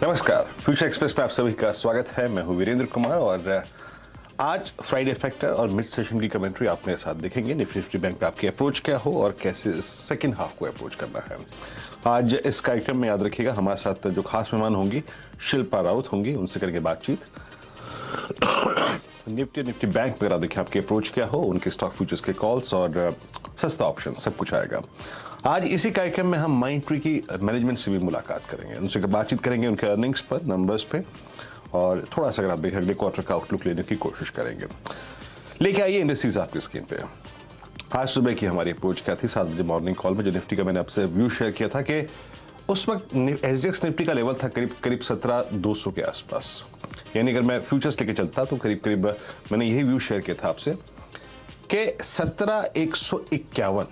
नमस्कार, future express में आप सभी का स्वागत है। मैं हूं वीरेंद्र कुमार और आज फ्राइडे फैक्टर और मिड सेशन की कमेंट्री आप मेरे साथ देखेंगे। निफ्टी बैंक पे आपकी अप्रोच क्या हो और कैसे सेकंड हाफ को अप्रोच करना है। आज इस कार्यक्रम में याद रखिएगा हमारे साथ जो खास मेहमान होंगी शिल्पा राउत होंगी, उनसे करेंगे बातचीत। निफ्टी बैंक वगैरह देखिए आपकी अप्रोच क्या हो, उनके स्टॉक फ्यूचर्स के कॉल्स और सस्ता ऑप्शन सब कुछ आएगा। आज इसी कार्यक्रम में हम माइंड ट्री की मैनेजमेंट से भी मुलाकात करेंगे, उनसे बातचीत करेंगे उनके अर्निंग्स पर, नंबर्स पे, और थोड़ा सा अगर आप देखें अगले क्वार्टर का आउटलुक लेने की कोशिश करेंगे। लेके आइए इंडस्ट्रीज आपकी स्क्रीन पे। आज सुबह की हमारी अप्रोच क्या थी 7 बजे मॉर्निंग कॉल में, जो निफ्टी का मैंने आपसे व्यू शेयर किया था कि उस वक्त एसजीएक्स निफ्टी का लेवल था करीब 17,200 के आसपास। यानी अगर मैं फ्यूचर्स लेके चलता तो करीब मैंने यही व्यू शेयर किया था आपसे कि 17,151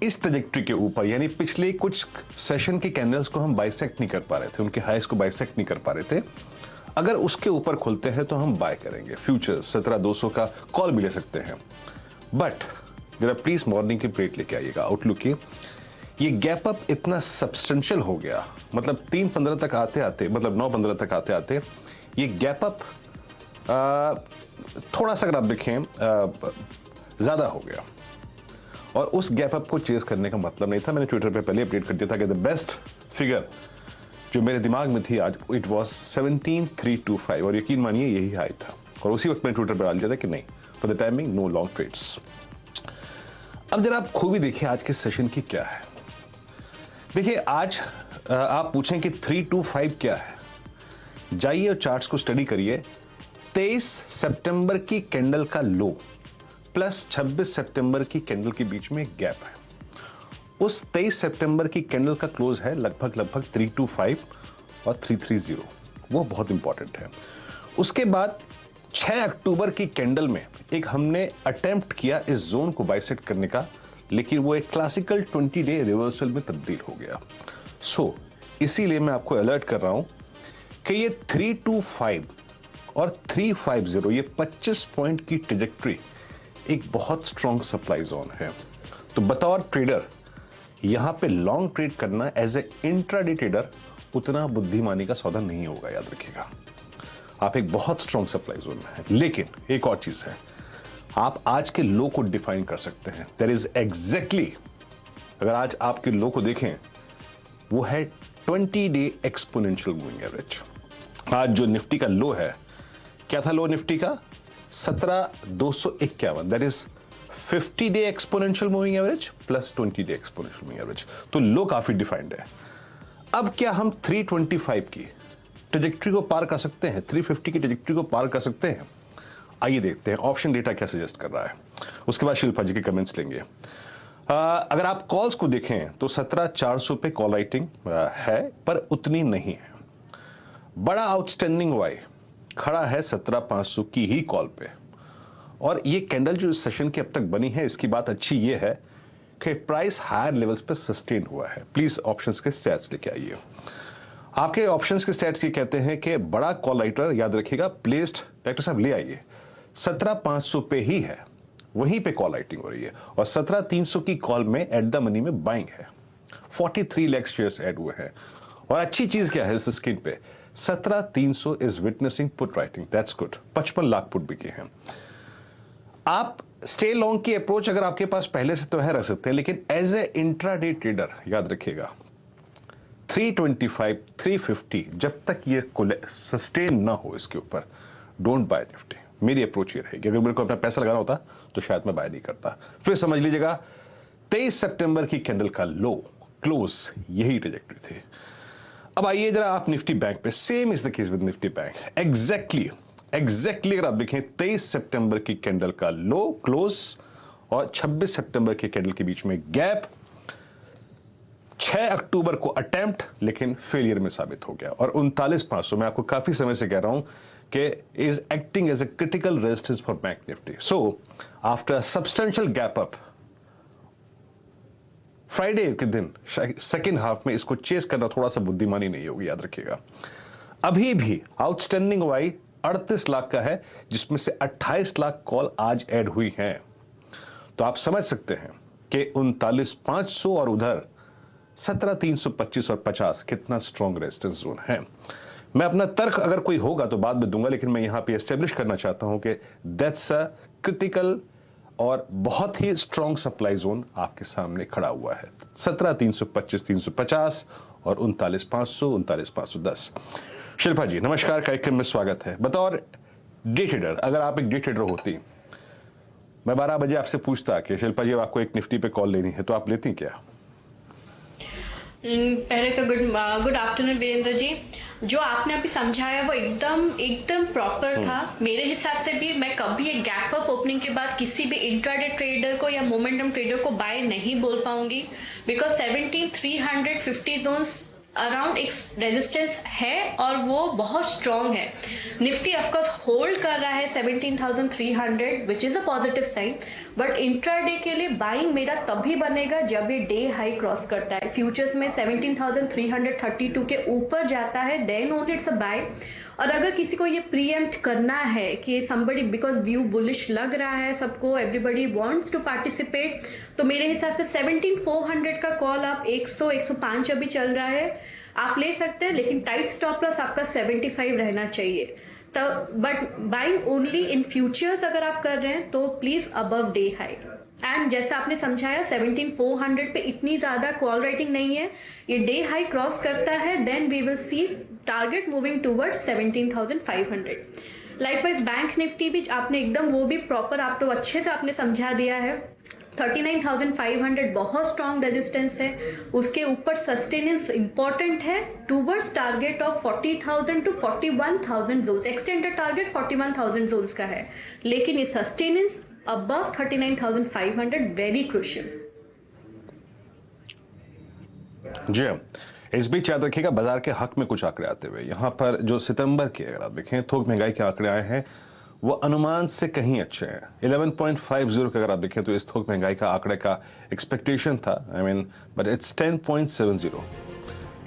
इस ट्रैजेक्टरी के ऊपर, यानी पिछले कुछ सेशन के कैंडल्स को हम बाइसेक्ट नहीं कर पा रहे थे, उनके हाईस को बाइसेक्ट नहीं कर पा रहे थे। अगर उसके ऊपर खुलते हैं तो हम बाय करेंगे। फ्यूचर्स 17,200 का कॉल भी ले सकते हैं, बट जरा प्लीज मॉर्निंग की ब्रेक लेके आइएगा आउटलुक की। ये गैप अप इतना सब्सटेंशियल हो गया, मतलब 3:15 तक आते आते, मतलब 9:15 तक आते आते ये गैप अप थोड़ा सा अगर आप देखें ज्यादा हो गया। और उस गैप अप को चेस करने का मतलब नहीं था। मैंने ट्विटर पे पहले अपडेट कर दिया था कि द बेस्ट फिगर जो मेरे दिमाग में थी आज इट वाज 17,325, और यकीन मानिए यही हाई था। और उसी वक्त मैंने ट्विटर पर डाल दिया था कि नहीं, for the timing no long trades. अब जरा आप खूबी देखिए आज के सेशन की क्या है। देखिए आज आप पूछें कि 325 क्या है, जाइए और चार्ट्स को स्टडी करिए। 23 सितंबर की कैंडल का लो प्लस 26 सितंबर की कैंडल के बीच में गैप है। उस 23 सितंबर की कैंडल का क्लोज है लगभग 325 और 330, वो बहुत इंपॉर्टेंट है। उसके बाद 6 अक्टूबर की कैंडल में एक हमने अटेम्प्ट किया इस जोन को बाइसेक्ट करने का, लेकिन वो एक क्लासिकल 20 डे रिवर्सल में तब्दील हो गया। सो इसीलिए मैं आपको अलर्ट कर रहा हूं कि ये 325 और 350, ये 25 पॉइंट की ट्रेजेक्टरी एक बहुत स्ट्रॉन्ग सप्लाई जोन है। तो बतौर ट्रेडर यहां पे लॉन्ग ट्रेड करना एज ए इंट्राडे ट्रेडर उतना बुद्धिमानी का सौदा नहीं होगा, याद रखिएगा। आप एक बहुत स्ट्रॉन्ग सप्लाई जोन में है। लेकिन एक और चीज है, आप आज के लो को डिफाइन कर सकते हैं। देयर इज एग्जैक्टली, अगर आज आपके लो को देखें वो है 20 डे एक्सपोनेंशियल मूविंग एवरेज। आज जो निफ्टी का लो है, क्या था लो निफ्टी का? 17,251, that is 50 day exponential moving average plus 20 day exponential moving average. तो लो काफी डिफाइंड है। अब क्या हम 325 की ट्रेजेक्टरी को पार कर सकते हैं, 350 की ट्रेजेक्टरी को पार कर सकते हैं? आइए देखते हैं ऑप्शन डेटा क्या सजेस्ट कर रहा है। उसके बाद शिल्पा जी के कमेंट्स लेंगे। अगर आप कॉल्स को देखें तो 17,400 पे कॉल राइटिंग है, पर उतनी नहीं है। बड़ा आउटस्टैंडिंग वाई खड़ा है 17,500 की ही कॉल पे। और ये कैंडल जो इस सेशन की अब तक बनी है, इसकी बात अच्छी ये है कि प्राइस हायर लेवल्स पे सस्टेन हुआ है। प्लीज ऑप्शंस के स्टैट्स लेके आइए। आपके ऑप्शंस के स्टैट्स ये कहते हैं कि बड़ा कॉल राइटर, याद रखिएगा, प्लेस्ड डायरेक्टर साहब ले आइए, 17,500 पे ही है, वहीं पे कॉल राइटिंग हो रही है। और 17,300 की कॉल में एट द मनी में बाइंग है। 43 लाख शेयर्स ऐड हुए हैं। और अच्छी चीज क्या है इस स्क्रीन पे, 17,300 is witnessing put writing, that's good. 55 lakh put बिके हैं। आप स्टे लॉन्ग की अप्रोच अगर आपके पास पहले से तो है, रह सकते हैं, लेकिन एज ए इंट्राडे ट्रेडर याद रखिएगा 325, 350 जब तक ये सस्टेन ना हो इसके ऊपर, डोंट बाय निफ्टी। मेरी अप्रोच ये रहेगी। अगर मेरे को अपना पैसा लगाना होता तो शायद मैं बाय नहीं करता। फिर समझ लीजिएगा 23 सितंबर की कैंडल का लो क्लोज यही ट्रेजेक्टरी थी। अब आइए जरा आप निफ्टी बैंक पे, same is the case with Nifty bank. Exactly अगर आप देखें 23 सितंबर की कैंडल का लो क्लोज और 26 सितंबर की कैंडल के बीच में गैप, 6 अक्टूबर को अटेम्प्ट, लेकिन फेलियर में साबित हो गया। और 39,500 मैं आपको काफी समय से कह रहा हूं कि is acting as a critical resistance for bank Nifty. So after substantial gap up Friday के दिन सेकेंड हाफ में इसको चेस करना थोड़ा सा बुद्धिमानी नहीं होगी, याद रखिएगा। अभी भी आउटस्टैंडिंग वाई 38 लाख का है, जिसमें से 28 लाख कॉल आज ऐड हुई हैं। तो आप समझ सकते हैं कि 39,500 और उधर 17,325 और 50 कितना स्ट्रॉन्ग रेजिस्टेंस जोन है। मैं अपना तर्क अगर कोई होगा तो बाद में दूंगा, लेकिन मैं यहां पे एस्टेब्लिश करना चाहता हूं कि दैट्स अ क्रिटिकल और बहुत ही स्ट्रॉन्ग सप्लाई जोन आपके सामने खड़ा हुआ है। 17,325, 350 और 39,500, 39,510। शिल्पा जी नमस्कार, कार्यक्रम में स्वागत है। बतौर डे ट्रेडर, अगर आप एक डे ट्रेडर होती, मैं 12 बजे आपसे पूछता कि शिल्पा जी आपको एक निफ्टी पे कॉल लेनी है, तो आप लेती क्या? पहले तो गुड आफ्टरनून वीरेंद्र जी। जो आपने अभी समझाया वो एकदम प्रॉपर था। मेरे हिसाब से भी मैं कभी एक गैप अप ओपनिंग के बाद किसी भी इंट्राडे ट्रेडर को या मोमेंटम ट्रेडर को बाय नहीं बोल पाऊंगी, बिकॉज 17,350 जोन्स अराउंड एक रेजिस्टेंस है और वो बहुत स्ट्रॉन्ग है। निफ्टी ऑफकोर्स होल्ड कर रहा है 17,300 which is a positive sign, but intraday के लिए बाइंग मेरा तभी बनेगा जब ये डे हाई क्रॉस करता है। फ्यूचर्स में 17,332 के ऊपर जाता है, then only it's a buy. और अगर किसी को ये प्रीएम्प्ट करना है कि somebody बिकॉज व्यू बुलिश लग रहा है सबको, एवरीबडी वांट्स टू पार्टिसिपेट, तो मेरे हिसाब से 17,400 का कॉल आप 105 अभी चल रहा है, आप ले सकते हैं, लेकिन टाइट स्टॉप लॉस आपका 75 रहना चाहिए। तो but buying only in futures अगर आप कर रहे हैं तो please above day high. And जैसा आपने समझाया 17,400 पे इतनी ज्यादा कॉल राइटिंग नहीं है, ये डे हाई क्रॉस करता है then we will see target moving towards 17,500। Likewise bank Nifty भी आपने एकदम वो भी प्रॉपर आप तो अच्छे से आपने समझा दिया है। 39,500 बहुत स्ट्रॉन्ग रेजिस्टेंस है, उसके ऊपर सस्टेनेंस इंपॉर्टेंट है towards target of 40,000 to 41,000 zones. Extended target 41,000 zones का है, लेकिन ये सस्टेनेंस above 39,500 वेरी क्रूशियल। जी हाँ, इस बीच याद रखिएगा बाजार के हक में कुछ आंकड़े आते हुए, यहाँ पर जो सितंबर के अगर आप देखें थोक महंगाई के आंकड़े आए हैं वो अनुमान से कहीं अच्छे हैं। 11.50 का अगर आप देखें तो इस थोक महंगाई का आंकड़े का एक्सपेक्टेशन था, बट इट्स 10.70,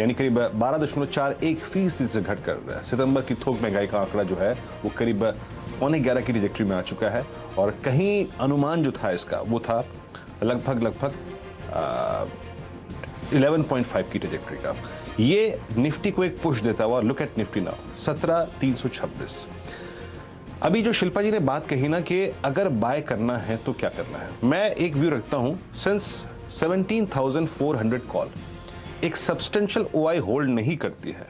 यानी करीब 12.41% से घटकर सितंबर की थोक महंगाई का आंकड़ा जो है वो करीब 11.5 की ट्रैजेक्टरी में आ चुका है। और कहीं अनुमान जो था इसका वो था लगभग 11.5 की ट्रैजेक्टरी का। ये निफ्टी को एक पुश देता हुआ, लुक एट निफ्टी नाउ 17,326। अभी जो शिल्पा जी ने बात कही ना कि अगर बाय करना है तो क्या करना है, मैं एक व्यू रखता हूं, सिंस 17,400 कॉल एक सब्सटेंशियल ओआई होल्ड नहीं करती है,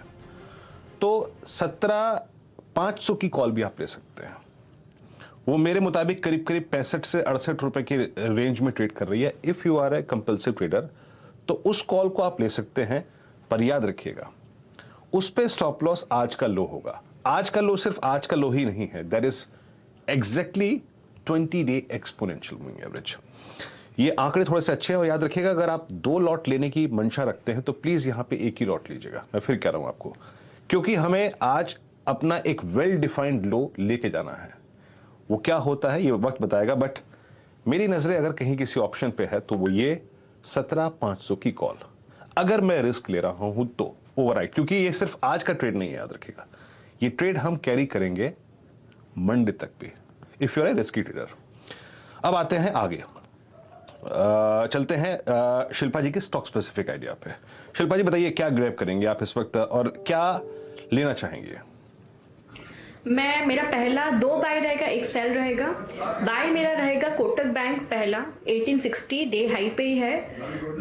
तो 17,500 की कॉल भी आप ले सकते हैं। वो मेरे मुताबिक करीब 65 से 68 रुपए की रेंज में ट्रेड कर रही है। If you are a compulsive trader तो उस कॉल को आप ले सकते हैं, पर याद रखिएगा उस पे स्टॉप लॉस आज का लो होगा। आज का लो सिर्फ आज का लो ही नहीं है, that is exactly 20 day exponential moving average. ये आंकड़े थोड़े से अच्छे हैं और याद रखिएगा अगर आप 2 लॉट लेने की मंशा रखते हैं तो प्लीज यहां पे एक ही लॉट लीजिएगा। मैं फिर कह रहा हूं आपको, क्योंकि हमें आज अपना एक वेल डिफाइंड लो लेके जाना है। वो क्या होता है ये वक्त बताएगा, बट मेरी नजरें अगर कहीं किसी ऑप्शन पे है तो वो ये 17,500 की कॉल। अगर मैं रिस्क ले रहा हूं तो ओवरराइट, क्योंकि ये सिर्फ आज का ट्रेड नहीं है, याद रखिएगा ये ट्रेड हम कैरी करेंगे मंडे तक भी, if you are a risky trader. अब आते हैं आगे, चलते हैं शिल्पा जी के स्टॉक स्पेसिफिक आइडिया पे। शिल्पा जी बताइए क्या ग्रैब करेंगे आप इस वक्त और क्या लेना चाहेंगे? मेरा पहला 2 बाय रहेगा, एक सेल रहेगा। बाय मेरा रहेगा कोटक बैंक, पहला 1860 डे हाई पे ही है।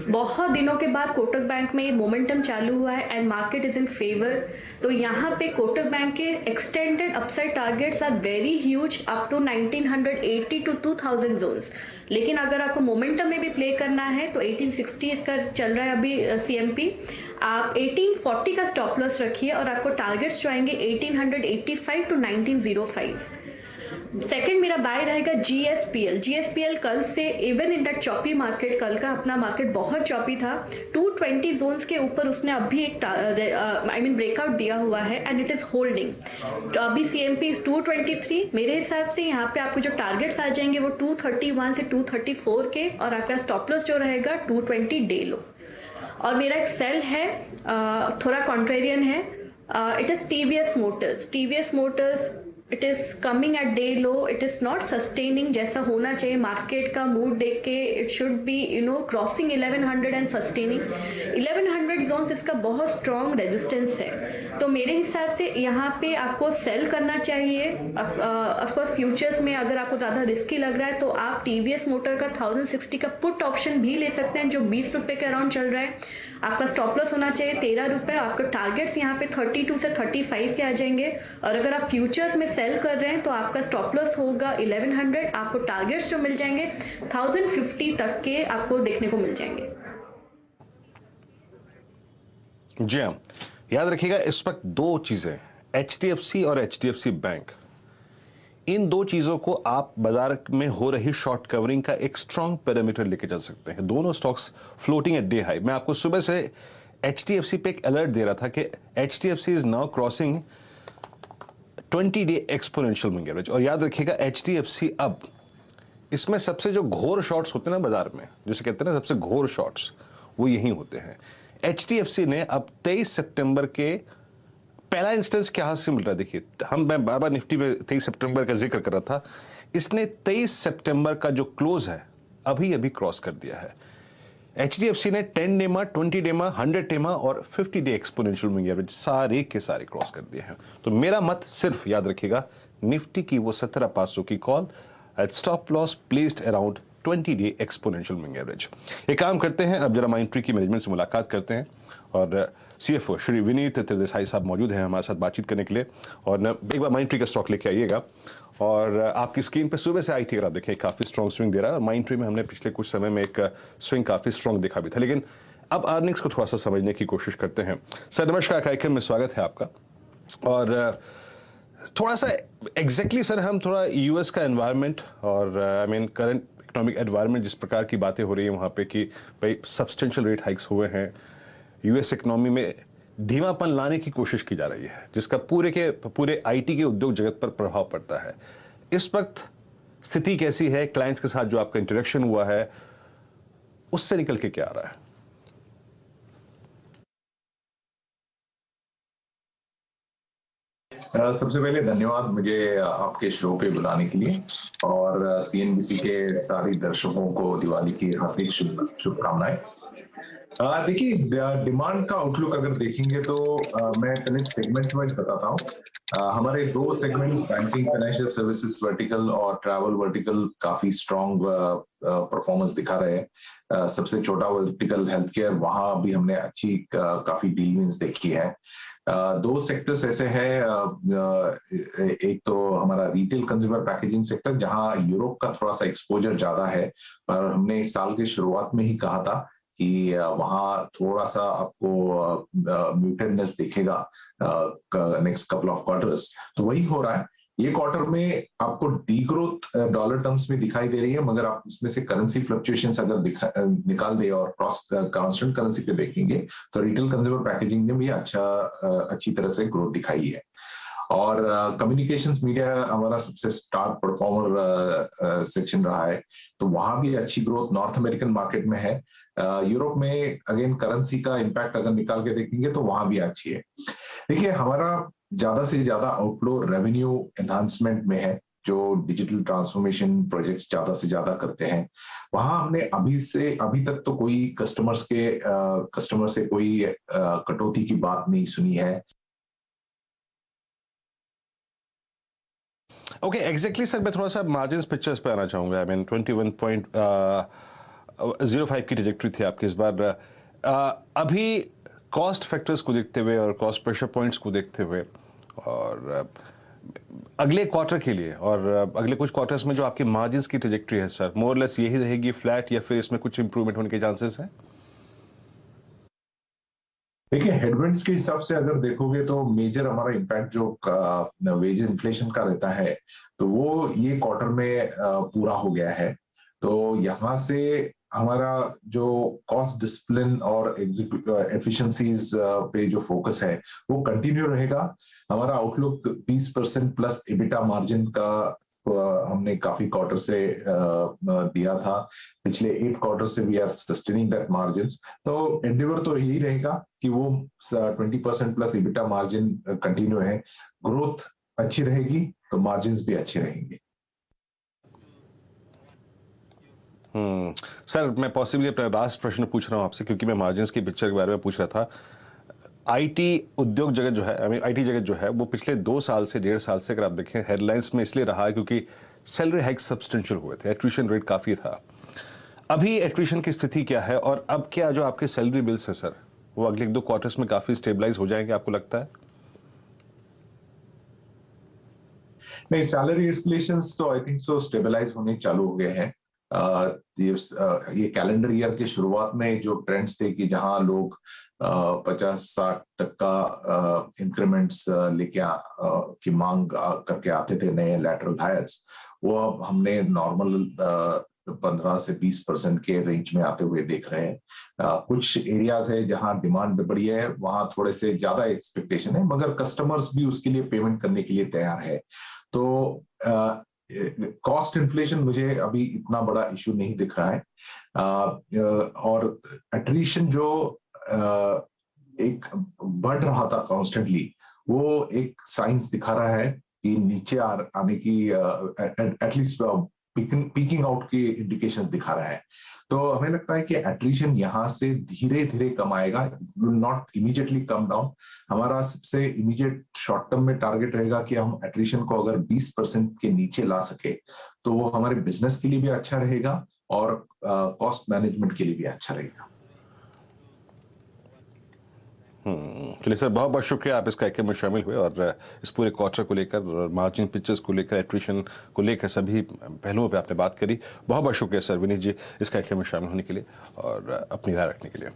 बहुत दिनों के बाद कोटक बैंक में ये मोमेंटम चालू हुआ है and market is in favour, तो यहाँ पे कोटक बैंक के extended upside targets are very huge up to 1980 to 2000 zones. लेकिन अगर आपको मोमेंटम में भी प्ले करना है तो 1860 इसका चल रहा है अभी सीएमपी, आप 1840 का स्टॉप लॉस रखिए और आपको टारगेट्स जो आएंगे 1885 टू 1905। सेकंड मेरा बाय रहेगा जीएसपीएल कल से even in that choppy market, कल का अपना मार्केट बहुत चॉपी था, 220 जोन्स के ऊपर उसने अभी एक ब्रेकआउट दिया हुआ है एंड इट इज होल्डिंग। तो अभी सीएमपी इज 223। मेरे हिसाब से यहाँ पे आपको जो टारगेट्स आ जाएंगे वो 231 से 234 के, और आपका स्टॉप लॉस जो रहेगा 220 डे लो। और मेरा एक सेल है थोड़ा कॉन्ट्रेरियन है, it is TVS motors it is coming at day low, it is not sustaining जैसा होना चाहिए मार्केट का मूड देख के. It should be crossing 1100 and sustaining 1100 zones इसका बहुत स्ट्रॉन्ग रेजिस्टेंस है. तो मेरे हिसाब से यहाँ पे आपको सेल करना चाहिए. ऑफकोर्स फ्यूचर्स में अगर आपको ज़्यादा रिस्की लग रहा है तो आप टीवीएस मोटर का 1060 का पुट ऑप्शन भी ले सकते हैं जो 20 रुपये के अराउंड चल रहा है. आपका स्टॉप लॉस होना चाहिए 13 रुपये. आपके टारगेट्स यहाँ पे 32 से 35 के आ जाएंगे. और अगर आप फ्यूचर्स में सेल कर रहे हैं तो आपका स्टॉप लॉस होगा 1100. आपको टारगेट्स जो मिल जाएंगे 1050 तक के आपको देखने को मिल जाएंगे. जी हाँ, याद रखिएगा इस वक्त दो चीजें, HDFC और HDFC बैंक, इन दो चीजों को आप बाजार में हो रही शॉर्ट कवरिंग का एक स्ट्रॉन्ग पैरामीटर लेके चल सकते हैं. दोनों stocks floating at day high. मैं आपको सुबह से HDFC पे एक अलर्ट दे रहा था कि HDFC is now crossing 20 day exponential moving average. और याद रखिएगा HDFC अब इसमें सबसे जो घोर शॉट्स होते हैं ना बाजार में, जिसे कहते हैं ना सबसे घोर शॉट्स, वो यही होते हैं. HDFC ने अब 23 सितंबर के पहला इंस्टेंस क्या से मिल रहा है. देखिए, मैं बार बार निफ्टी में 23 सितंबर का जिक्र कर रहा था. इसने 23 सितंबर का जो क्लोज है अभी अभी क्रॉस कर दिया है. HDFC ने 10 डेमा, 20 डेमा, 100 डेमा और 50 डे एक्सपोनेंशियल मूविंग एवरेज सारे के सारे क्रॉस कर दिए हैं. तो मेरा मत सिर्फ याद रखिएगा, निफ्टी की वो 17,500 की call at stop loss placed around 20 day exponential moving average. एक काम करते हैं, अब जरा माइंडट्री की मैनेजमेंट से मुलाकात करते हैं और CFO श्री विनीत त्रिदेसाई साहब मौजूद हैं हमारे साथ बातचीत करने के लिए. और एक बार माइंडट्री का स्टॉक लेके आइएगा. और आपकी स्क्रीन पे सुबह से IT ग्राफ देखिए काफ़ी स्ट्रॉन्ग स्विंग दे रहा है. और माइंडट्री में हमने पिछले कुछ समय में एक स्विंग काफ़ी स्ट्रॉन्ग देखा भी था. लेकिन अब अर्निंग्स को थोड़ा सा समझने की कोशिश करते हैं. सर नमस्कार, कार्यक्रम में स्वागत है आपका. और थोड़ा सा एग्जैक्टली सर हम थोड़ा US का एनवायरनमेंट और करंट इकोनॉमिक एनवायरनमेंट जिस प्रकार की बातें हो रही हैं वहाँ पे कि भाई सब्सटेंशियल रेट हाइक्स हुए हैं, US इकोनॉमी में धीमापन लाने की कोशिश की जा रही है जिसका पूरे IT के उद्योग जगत पर प्रभाव पड़ता है. इस वक्त स्थिति कैसी है? क्लाइंट्स के साथ जो आपका इंटरेक्शन हुआ है उससे निकल के क्या आ रहा है? सबसे पहले धन्यवाद मुझे आपके शो पे बुलाने के लिए और CNBC के सारे दर्शकों को दिवाली की हार्दिक शुभकामनाएं. देखिए, डिमांड का आउटलुक अगर देखेंगे तो मैं पहले सेगमेंट वाइज बताता हूँ. हमारे दो segments, banking financial services vertical और ट्रैवल वर्टिकल, काफी स्ट्रॉन्ग परफॉर्मेंस दिखा रहे हैं. सबसे छोटा वर्टिकल हेल्थ केयर, वहां भी हमने अच्छी काफी डील विंस देखी है. दो सेक्टर्स ऐसे हैं, एक तो हमारा रिटेल कंज्यूमर पैकेजिंग सेक्टर जहां यूरोप का थोड़ा सा एक्सपोजर ज्यादा है. और हमने इस साल की शुरुआत में ही कहा था कि वहां थोड़ा सा आपको म्यूटेडनेस दिखेगा नेक्स्ट कपल ऑफ क्वार्टर्स. तो वही हो रहा है. ये क्वार्टर में आपको डी ग्रोथ डॉलर टर्म्स में दिखाई दे रही है, मगर आप उसमें से करेंसी फ्लक्चुएशंस अगर निकाल दे और क्रॉस कांस्टेंट करेंसी पे देखेंगे तो रिटेल कंज्यूमर पैकेजिंग ने भी अच्छी तरह से ग्रोथ दिखाई है. और कम्युनिकेशंस मीडिया हमारा सबसे स्टार परफॉर्मर सेक्शन रहा है, तो वहां भी अच्छी ग्रोथ नॉर्थ अमेरिकन मार्केट में है. यूरोप में अगेन करेंसी का इम्पैक्ट अगर निकाल के देखेंगे तो वहां भी अच्छी है. देखिए, हमारा ज्यादा से ज्यादा आउटफ्लो रेवेन्यू एनहांसमेंट में है. जो डिजिटल ट्रांसफॉर्मेशन प्रोजेक्ट्स ज्यादा से ज्यादा करते हैं, वहां हमने अभी तक तो कोई कस्टमर से कोई कटौती की बात नहीं सुनी है. ओके, एग्जैक्टली सर, मैं थोड़ा सा मार्जिन पिक्चर्स पे आना चाहूंगा. 21.05 की ट्रैजेक्टरी थी आपकी इस बार. अभी कॉस्ट फैक्टर्स को देखते हुए और कॉस्ट प्रेशर पॉइंट्स को देखते हुए और अगले क्वार्टर के लिए और अगले कुछ क्वार्टर्स में जो आपकी मार्जिन्स की ट्रैजेक्टरी है सर, मोर लेस यही रहेगी, फ्लैट, या फिर इसमें कुछ इंप्रूवमेंट होने के चांसेस हैं? देखिए, हेडविंड्स के हिसाब से अगर देखोगे तो मेजर हमारा इम्पैक्ट जो वेज इन्फ्लेशन का रहता है तो वो ये क्वार्टर में पूरा हो गया है. तो यहाँ से हमारा जो कॉस्ट डिसिप्लिन और एफिशिएंसीज पे जो फोकस है वो कंटिन्यू रहेगा. हमारा आउटलुक 20% प्लस एबिटा मार्जिन का हमने काफी क्वार्टर से दिया था. पिछले 8 क्वार्टर से we are sustaining that margins. तो एंडेवर तो यही रहेगा कि वो 20% प्लस एबिटा मार्जिन कंटिन्यू है. ग्रोथ अच्छी रहेगी तो मार्जिन्स भी अच्छे रहेंगे। सर मैं पॉसिबली अपना लास्ट प्रश्न पूछ रहा हूँ आपसे, क्योंकि मैं मार्जिन्स की पिक्चर के बारे में पूछ रहा था। आईटी उद्योग जगत जो है, आईटी जगत जो है, वो पिछले 2 साल से 1.5 साल से अगर आप देखें हेडलाइंस में इसलिए रहा है क्योंकि सैलरी हाइक सब्सटेंशियल हुए थे, एट्रिशन रेट काफ़ी था। अभी एट्रिशन की स्थिति क्या है, और अब क्या जो आपके सैलरी बिल्स है सर, वो अगले 1-2 क्वार्टर्स में काफ़ी स्टेबलाइज हो जाएंगे, आपको लगता है? नहीं, सैलरी एस्केलेशंस तो आई थिंक सो स्टेबलाइज होने चालू हो गए हैं। ये कैलेंडर ईयर के शुरुआत में जो ट्रेंड्स थे कि जहां लोग 50-60% इंक्रीमेंट्स लेके की मांग करके आते थे नए लैटरल हायर्स, वो अब हमने नॉर्मल 15 से 20% के रेंज में आते हुए देख रहे हैं। कुछ एरियाज है जहां डिमांड बढ़ी है, वहां थोड़े से ज्यादा एक्सपेक्टेशन है, मगर कस्टमर्स भी उसके लिए पेमेंट करने के लिए तैयार है। तो कॉस्ट इन्फ्लेशन मुझे अभी इतना बड़ा इशू नहीं दिख रहा है। और एट्रिशन जो एक बढ़ रहा था कॉन्स्टेंटली, वो एक साइंस दिखा रहा है कि नीचे आने की एटलीस्ट पीकिंग आउट की इंडिकेशंस दिखा रहा है। तो हमें लगता है कि एट्रिशन यहाँ से धीरे धीरे कम आएगा, will not immediately come down. हमारा सबसे इमीडिएट शॉर्ट टर्म में टारगेट रहेगा कि हम एट्रिशन को अगर 20% के नीचे ला सके तो वो हमारे बिजनेस के लिए भी अच्छा रहेगा और कॉस्ट मैनेजमेंट के लिए भी अच्छा रहेगा। चलिए सर, बहुत बहुत शुक्रिया आप इस कार्यक्रम में शामिल हुए और इस पूरे क्वार्टर को लेकर, मार्जिन पिक्चर्स को लेकर, एट्रिशन को लेकर सभी पहलुओं पे आपने बात करी। बहुत बहुत शुक्रिया सर विनीत जी इस कार्यक्रम में शामिल होने के लिए और अपनी राय रखने के लिए।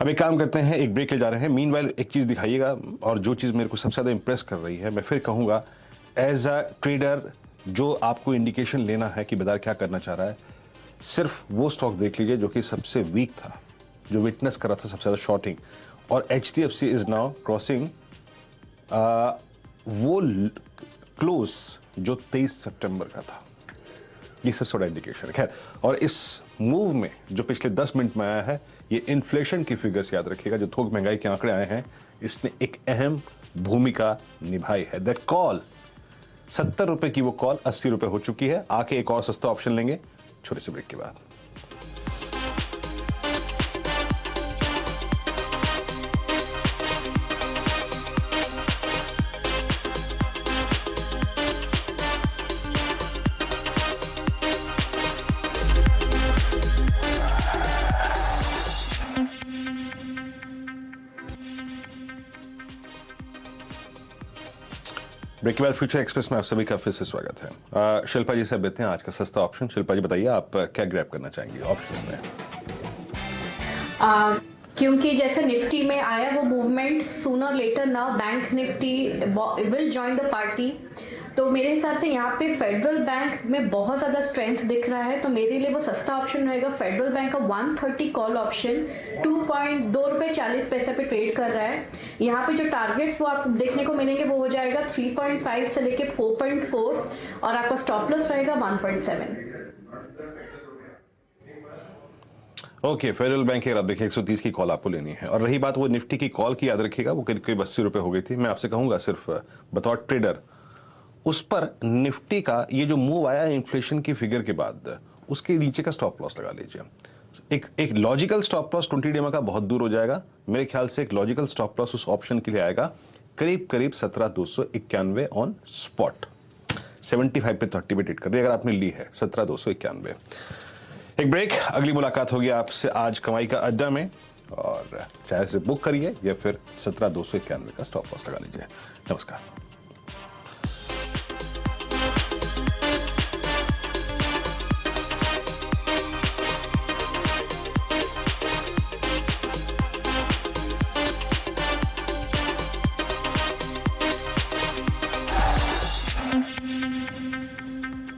अब एक काम करते हैं, एक ब्रेक ले जा रहे हैं। मीनवाइल एक चीज़ दिखाइएगा, और जो चीज़ मेरे को सबसे ज़्यादा इंप्रेस कर रही है, मैं फिर कहूँगा एज अ ट्रेडर जो आपको इंडिकेशन लेना है कि बाजार क्या करना चाह रहा है, सिर्फ वो स्टॉक देख लीजिए जो कि सबसे वीक था, जो विटनेस कर रहा था सबसे ज़्यादा शॉर्टिंग, और HDFC इज नाउ क्रॉसिंग वो क्लोज जो 23 सितंबर का था। ये सबसे बड़ा इंडिकेशन है। खैर, और इस मूव में जो पिछले 10 मिनट में आया है, ये इन्फ्लेशन की फिगर्स याद रखिएगा, जो थोक महंगाई के आंकड़े आए हैं, इसने एक अहम भूमिका निभाई है। दैट कॉल 70 रुपए की वो कॉल 80 रुपए हो चुकी है। आके एक और सस्ता ऑप्शन लेंगे छोटे से ब्रेक के बाद। ब्रेक के बाद फ्यूचर एक्सप्रेस में आप सभी का फिर से स्वागत है। शिल्पा जी से देते हैं आज का सस्ता ऑप्शन। शिल्पा जी बताइए, आप क्या ग्रैब करना चाहेंगे ऑप्शन में? क्योंकि जैसे निफ्टी में आया वो movement, sooner later now bank Nifty will join the party, तो मेरे हिसाब से यहाँ पे फेडरल बैंक में बहुत ज्यादा स्ट्रेंथ दिख रहा है, तो मेरे लिए वो सस्ता ऑप्शन रहेगा। फेडरल बैंक का 130 कॉल ऑप्शन 2.2 रुपए 40 पैसे पे ट्रेड कर रहा है। यहाँ पे जो टारगेट्स वो आपको देखने को मिलेंगे वो हो जाएगा 3.5 से लेके 4.4, और आपका स्टॉप लॉस रहेगा 1.7। ओके, फेडरल बैंक की आप देखिए 130 की कॉल आपको लेनी है। और रही बात वो निफ्टी की कॉल की, याद रखिएगा वो करीब करीब 80 रुपए हो गई थी। मैं आपसे कहूंगा सिर्फ बतौर ट्रेडर, उस पर निफ्टी का ये जो मूव आया है इन्फ्लेशन की फिगर के बाद, उसके नीचे का स्टॉप लॉस लगा लीजिए। एक लॉजिकल स्टॉप लॉस 20 डेमा का बहुत दूर हो जाएगा। मेरे ख्याल से एक लॉजिकल स्टॉप लॉस उस ऑप्शन के लिए आएगा करीब करीब 17,291 ऑन स्पॉट। 75 पे 30 पे ट्रेड कर रही है अगर आपने ली है 17,291। एक ब्रेक, अगली मुलाकात होगी आपसे आज कमाई का अड्डा में, और चाहे से बुक करिए या फिर 17,291 का स्टॉप लॉस लगा लीजिए। नमस्कार।